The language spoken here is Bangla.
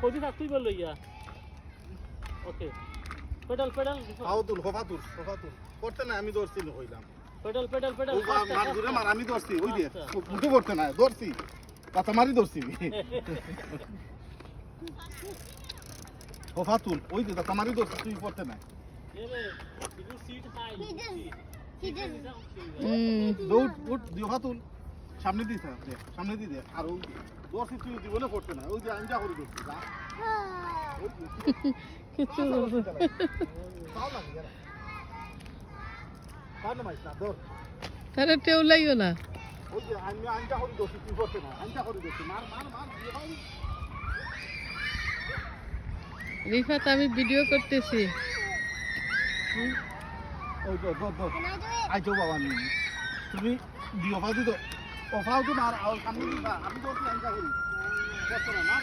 কইদি থাক তুই বল লইয়া ওকে পেডাল পেডাল ফাউতুল ফাতুল ফাতুল করতে না আমি দৌড়ছি না কইলাম পেডাল পেডাল পেডাল মার দূরে মার আমি দৌড়ছি ওই দিয়ে মুখে করতে না দৌড়ছি কথা মারি দৌড়ছি ফাতুল ওই দিয়ে কথা মারি দৌড়ছি তুই করতে না দৌড় উঠ দিও ফাতুল সামনে দিস সামনে দি দে আর ওই দৌড়ছি তুই জীবনে করতে না ওই যে আঞ্জা করে দৌড়ছি যা কিছু তারা টেউ লাইও না ওই যে আমি আঞ্জা করে দৌড়ছি তুই করতে না আঞ্জা করে দৌড়ছি মার মার মার রিফাত আমি ভিডিও করতেছি ওই তো আইতো বাবা নি তুমি দিও ফাউদি তো ও ফাউদি মার আর সামনে দিবা আমি দৌড়ছি আঞ্জা করি করতে না